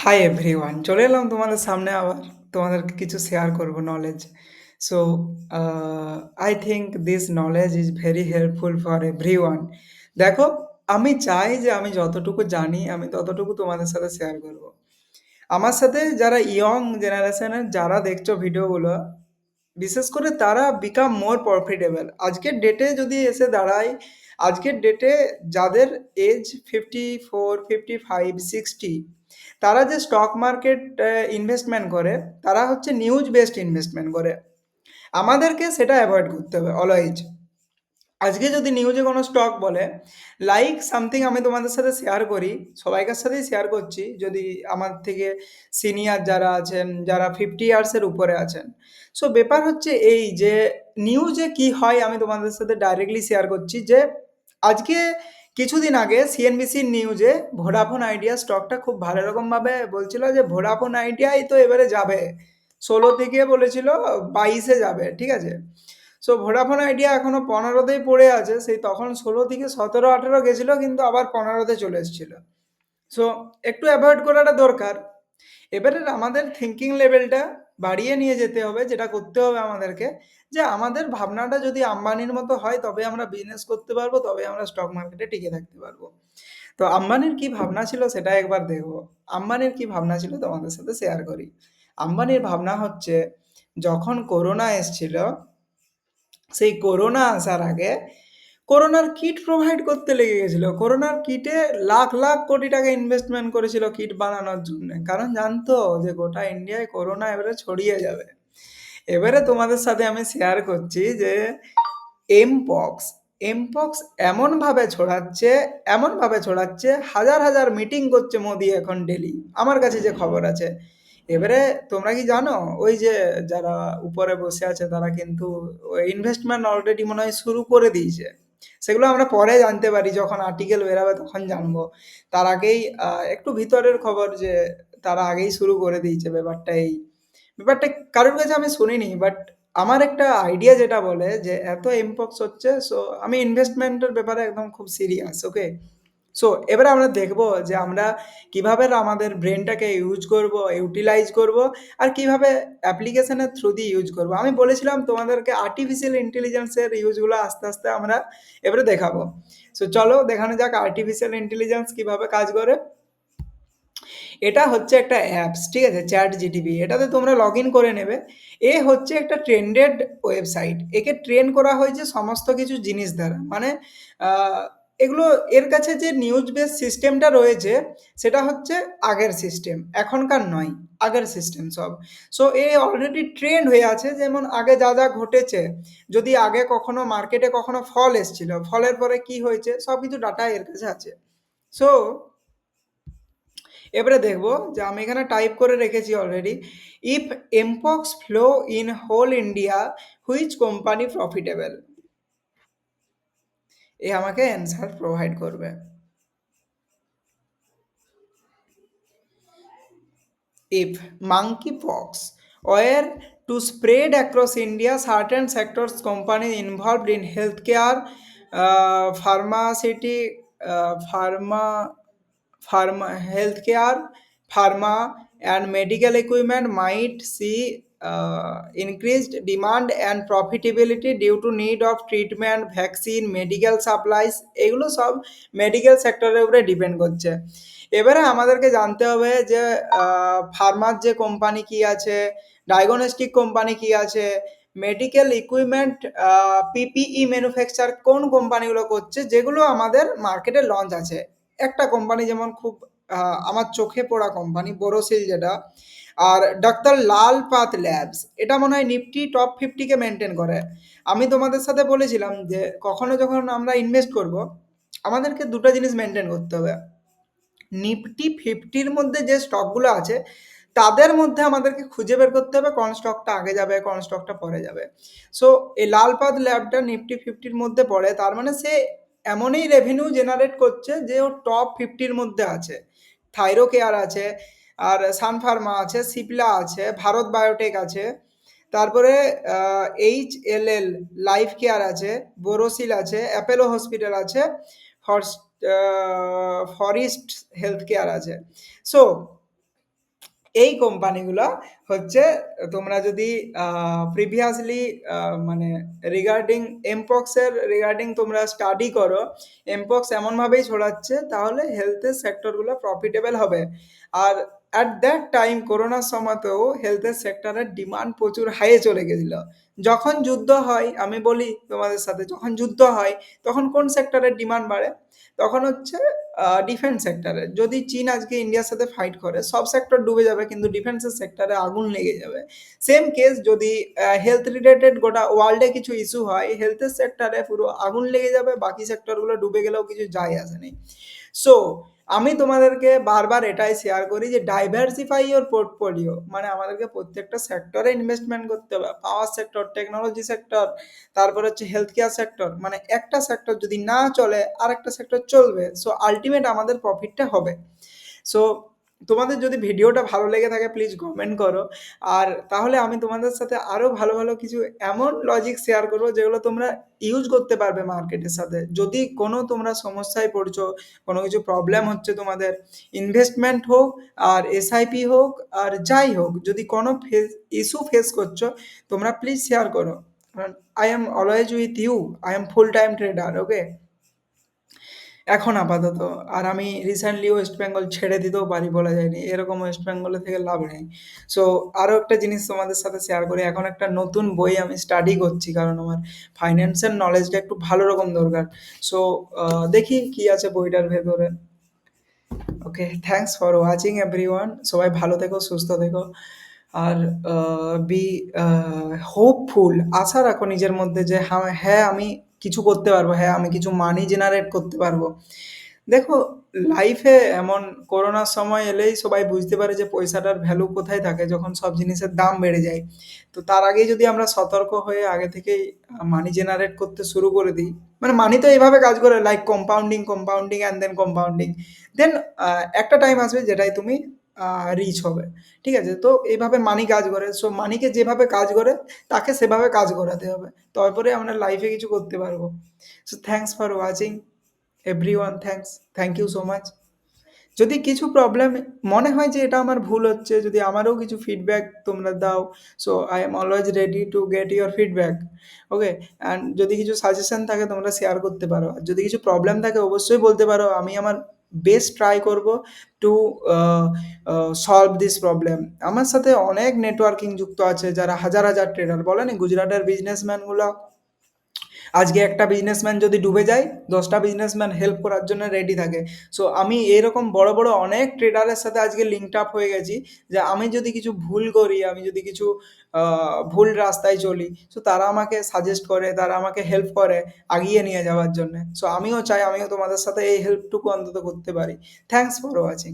Hi everyone! চলে এলাম তোমাদের সামনে আবার। তোমাদেরকে কিছু শেয়ার করব knowledge. So a I think this knowledge is very helpful for everyone. দেখো, আমি চাই যে আমি যতটুকু জানি আমি ততটুকু তোমাদের সাথে শেয়ার করব। আমার সাথে যারা ইয়ং জেনারেশনের যারা দেখছো ভিডিওগুলো, বিশেষ করে তারা become more profitable। আজকের ডেটে যদি এসে দাঁড়াই, আজকের ডেটে যাদের এজ 54, 55, 60 তারা যে স্টক মার্কেট ইনভেস্টমেন্ট করে, তারা হচ্ছে নিউজ বেসড ইনভেস্টমেন্ট করে। আমাদেরকে সেটা এভয়েড করতে হবে অলওয়েজ। আজকে যদি নিউজে কোনো স্টক বলে, লাইক সামথিং আমি তোমাদের সাথে শেয়ার করি, সবাইকার সাথেই শেয়ার করছি, যদি আমার থেকে সিনিয়র যারা আছেন, যারা 50 ইয়ার্সের উপরে আছেন। সো ব্যাপার হচ্ছে এই যে নিউজে কি হয় আমি তোমাদের সাথে ডাইরেক্টলি শেয়ার করছি যে আজকে কিছুদিন আগে সিএনবিসির নিউজে ভোডাফোন আইডিয়া স্টকটা খুব ভালো রকমভাবে বলছিল যে ভোডাফোন আইডিয়াই তো এবারে যাবে। ১৬ থেকে বলেছিল ২২ এ যাবে। ঠিক আছে? সো ভোডাফোন আইডিয়া এখনো ১৫ তেই পড়ে আছে। সেই তখন ১৬ থেকে ১৭-১৮ গেছিল কিন্তু আবার ১৫ তে চলে এসেছিল। সো একটু এভয়েড করাটা দরকার। এবারে আমাদের থিংকিং লেভেলটা বাড়িয়ে নিয়ে যেতে হবে, যেটা করতে হবে আমাদেরকে, যে আমাদের ভাবনাটা যদি আম্বানির মতো হয় তবে আমরা বিজনেস করতে পারবো, তবে আমরা স্টক মার্কেটে টিকে থাকতে পারবো। তো আম্বানির কি ভাবনা ছিল সেটা একবার দেখবো। আম্বানির কি ভাবনা ছিল তোমাদের সাথে শেয়ার করি। আম্বানির ভাবনা হচ্ছে, যখন করোনা এসছিল, সেই করোনা আসার আগে করোনার কিট প্রোভাইড করতে লেগে গেছিল। করোনার কিটে লাখ, লাখ কোটি টাকা ইনভেস্টমেন্ট করেছিল কিট বানানোর জন্যে। কারণ জানতো যে গোটা ইন্ডিয়ায় করোনা এবারে ছড়িয়ে যাবে। এবারে তোমাদের সাথে আমি শেয়ার করছি যে এমপক্স, এমপক্স এমনভাবে ছড়াচ্ছে, হাজার, হাজার মিটিং করছে মোদি এখন ডেইলি। আমার কাছে যে খবর আছে। এবারে তোমরা কি জানো? ওই যে যারা উপরে বসে আছে তারা কিন্তু ওই ইনভেস্টমেন্ট অলরেডি মনে হয় শুরু করে দিয়েছে। সেগুলো আমরা পরে জানতে পারি, যখন আর্টিকেল বেরাবে তখন জানবো। তার আগেই একটু ভিতরের খবর যে তারা আগেই শুরু করে দিয়েছে ব্যাপারটা এই। ব্যাপারটা কারোর কাছে আমি শুনিনি, বাট আমার একটা আইডিয়া যেটা বলে যে এত এমপক্স হচ্ছে, সো আমি ইনভেস্টমেন্টের ব্যাপারে একদম খুব সিরিয়াস। ওকে, সো এবারে আমরা দেখবো যে আমরা কিভাবে আমাদের ব্রেনটাকে ইউজ করব, ইউটিলাইজ করব, আর কিভাবে অ্যাপ্লিকেশনের থ্রু দিয়ে ইউজ করব। আমি বলেছিলাম তোমাদেরকে আর্টিফিশিয়াল ইন্টেলিজেন্সের ইউজগুলো আস্তে আস্তে আমরা এবারে দেখাবো। সো চলো দেখানো যাক আর্টিফিশিয়াল ইন্টেলিজেন্স কিভাবে কাজ করে। এটা হচ্ছে একটা অ্যাপস, ঠিক আছে? চ্যাট জিটিপি, এটাতে তোমরা লগ ইন করে নেবে। এ হচ্ছে একটা ট্রেন্ডেড ওয়েবসাইট। একে ট্রেন করা হয়েছে সমস্ত কিছু জিনিস দ্বারা। মানে এগুলো, এর কাছে যে নিউজ বেস সিস্টেমটা রয়েছে সেটা হচ্ছে আগের সিস্টেম, এখনকার নয়, আগের সিস্টেম সব। সো এ অলরেডি ট্রেন্ড হয়ে আছে, যেমন আগে যা যা ঘটেছে, যদি আগে কখনো মার্কেটে কখনো ফল এসছিল, ফলের পরে কি হয়েছে সব কিছু ডাটা এর কাছে আছে। সো এবারে দেখবো যে আমি এখানে টাইপ করে রেখেছি already, if mpox flow in whole India, which company profitable. এ আমাকে অ্যান্সার প্রোভাইড করবে। If monkeypox were to spread across India, certain sectors, companies involved in healthcare, pharmaceutical, healthcare, pharma, and medical equipment might see increased demand and profitability due to need of treatment, vaccine, medical supplies। এগুলো সব medical সেক্টরের উপরে depend করছে। এবারে আমাদেরকে জানতে হবে যে ফার্মার যে কোম্পানি কি আছে, ডায়াগনস্টিক কোম্পানি কি আছে, মেডিকেল ইকুইপমেন্ট, পিপিই ম্যানুফ্যাকচার কোন কোম্পানিগুলো করছে, যেগুলো আমাদের মার্কেটে লঞ্চ আছে। একটা কোম্পানি যেমন খুব আমার চোখে পড়া কোম্পানি বোরোসিল যেটা, আর ডাক্তার লাল পাত ল্যাবস, এটা মনে হয় নিফটি টপ 50 কে মেনটেন করে। আমি তোমাদের সাথে বলেছিলাম যে কখনো যখন আমরা ইনভেস্ট করব, আমাদেরকে দুটো জিনিস মেনটেন করতে হবে। নিফটি 50-র মধ্যে যে স্টকগুলো আছে তাদের মধ্যে আমাদেরকে খুঁজে বের করতে হবে কোন স্টকটা আগে যাবে, কোন স্টকটা পরে যাবে। সো এই লালপাত ল্যাবটা নিফটি 50-র মধ্যে পড়ে, তার মানে সে এমনই রেভিনিউ জেনারেট করছে যে ও টপ 50-র মধ্যে আছে। থাইরো কেয়ার আছে, আর সান ফার্মা আছে, সিপলা আছে, ভারত বায়োটেক আছে, তারপরে এইচএলএল লাইফ কেয়ার আছে, বোরোসিল আছে, অ্যাপেলো হসপিটাল আছে, ফরেস্ট হেলথ কেয়ার আছে। সো এই কোম্পানিগুলা হচ্ছে তোমরা যদি প্রিভিয়াসলি মানে রিগার্ডিং এমপক্স এর রিগার্ডিং তোমরা স্টাডি করো, এমপক্স এমনভাবেই ছড়াচ্ছে তাহলে হেলথের সেক্টরগুলো প্রফিটেবল হবে। আর অ্যাট দ্যাট টাইম করোনার সময়তেও হেলথের সেক্টরের ডিমান্ড প্রচুর হাইয়ে চলে গেছিল। যখন যুদ্ধ হয়, আমি বলি তোমাদের সাথে, যখন যুদ্ধ হয় তখন কোন সেক্টরের ডিমান্ড বাড়ে? তখন হচ্ছে ডিফেন্স সেক্টরে। যদি চীন আজকে ইন্ডিয়ার সাথে ফাইট করে, সব সেক্টর ডুবে যাবে কিন্তু ডিফেন্সের সেক্টরে আগুন লেগে যাবে। সেম কেস যদি হেলথ রিলেটেড গোটা ওয়ার্ল্ডে কিছু ইস্যু হয়, হেলথের সেক্টরে পুরো আগুন লেগে যাবে, বাকি সেক্টরগুলো ডুবে গেলেও কিছু যায় আসে নেই। সো আমি তোমাদেরকে বারবার এটাই শেয়ার করি যে ডাইভার্সিফাই ইওর পোর্টফোলিও, মানে আমাদেরকে প্রত্যেকটা সেক্টরে ইনভেস্টমেন্ট করতে হবে। পাওয়ার সেক্টর, টেকনোলজি সেক্টর, তারপর হচ্ছে হেলথ কেয়ার সেক্টর, মানে একটা সেক্টর যদি না চলে আরেকটা সেক্টর চলবে। সো আলটিমেট আমাদের প্রফিটটা হবে। সো তোমাদের যদি ভিডিওটা ভালো লেগে থাকে প্লিজ কমেন্ট করো। আর তাহলে আমি তোমাদের সাথে আরও ভালো ভালো কিছু এমন লজিক শেয়ার করবো যেগুলো তোমরা ইউজ করতে পারবে মার্কেটের সাথে। যদি কোনো তোমরা সমস্যায় পড়ছো, কোনো কিছু প্রবলেম হচ্ছে তোমাদের, ইনভেস্টমেন্ট হোক আর এসআইপি হোক আর যাই হোক, যদি কোনো ইস্যু ফেস করছো তোমরা প্লিজ শেয়ার করো। কারণ I am always with you, I am full time trader, okay? এখন আপাতত। আর আমি রিসেন্টলি ওয়েস্ট বেঙ্গল ছেড়ে দিতেও পারি, বলা যায়নি। এরকম ওয়েস্ট বেঙ্গলে থেকে লাভ নেই। সো আরও একটা জিনিস তোমাদের সাথে শেয়ার করি। এখন একটা নতুন বই আমি স্টাডি করছি কারণ আমার ফাইন্যান্সের নলেজটা একটু ভালো রকম দরকার। সো দেখি কি আছে বইটার ভেতরে। ওকে, থ্যাংকস ফর ওয়াচিং এভরিওয়ান। সবাই ভালো থেকো, সুস্থ থেকো। আর বি হোপফুল, আশা রাখো নিজের মধ্যে যে হ্যাঁ, হ্যাঁ আমি কিছু করতে পারবো, হ্যাঁ আমি কিছু মানি জেনারেট করতে পারবো। দেখো, লাইফে এমন করোনার সময় এলেই সবাই বুঝতে পারে যে পয়সাটার ভ্যালু কোথায় থাকে, যখন সব জিনিসের দাম বেড়ে যায়। তো তার আগেই যদি আমরা সতর্ক হয়ে আগে থেকেই মানি জেনারেট করতে শুরু করে দিই, মানে মানি তো এইভাবে কাজ করে, like compounding, compounding and then compounding, then একটা টাইম আসবে যেটাই তুমি রিচ হবে। ঠিক আছে? তো এইভাবে মানি কাজ করে। সো মানিকে যেভাবে কাজ করে তাকে সেভাবে কাজ করাতে হবে। তারপরে আমরা লাইফে কিছু করতে পারবো। So thanks for watching everyone, thanks, thank you so much. যদি কিছু প্রবলেম মনে হয় যে এটা আমার ভুল হচ্ছে, যদি আমারও কিছু ফিডব্যাক তোমরা দাও, so I am always ready to get your feedback, okay? And যদি কিছু সাজেশন থাকে তোমরা শেয়ার করতে পারো। আর যদি কিছু প্রবলেম থাকে অবশ্যই বলতে পারো, আমি আমার বেস্ট ট্রাই করব টু সলভ দিস প্রবলেম। আমার সাথে অনেক নেটওয়ার্কিং যুক্ত আছে যারা হাজার হাজার ট্রেডার, বলেনি গুজরাটের বিজনেসম্যানগুলো, আজকে একটা বিজনেসম্যান যদি ডুবে যায় 10টা বিজনেসম্যান হেল্প করার জন্য রেডি থাকে। সো আমি এরকম বড় বড় অনেক ট্রেডারের সাথে আজকে লিঙ্কড আপ হয়ে গেছি, যে আমি যদি কিছু ভুল করি, আমি যদি কিছু ভুল রাস্তায় চলি, সো তারা আমাকে সাজেস্ট করে, তারা আমাকে হেল্প করে আগিয়ে নিয়ে যাওয়ার জন্য। সো আমিও চাই আমিও তোমাদের সাথে এই হেল্পটুকু অন্তত করতে পারি। Thanks for watching.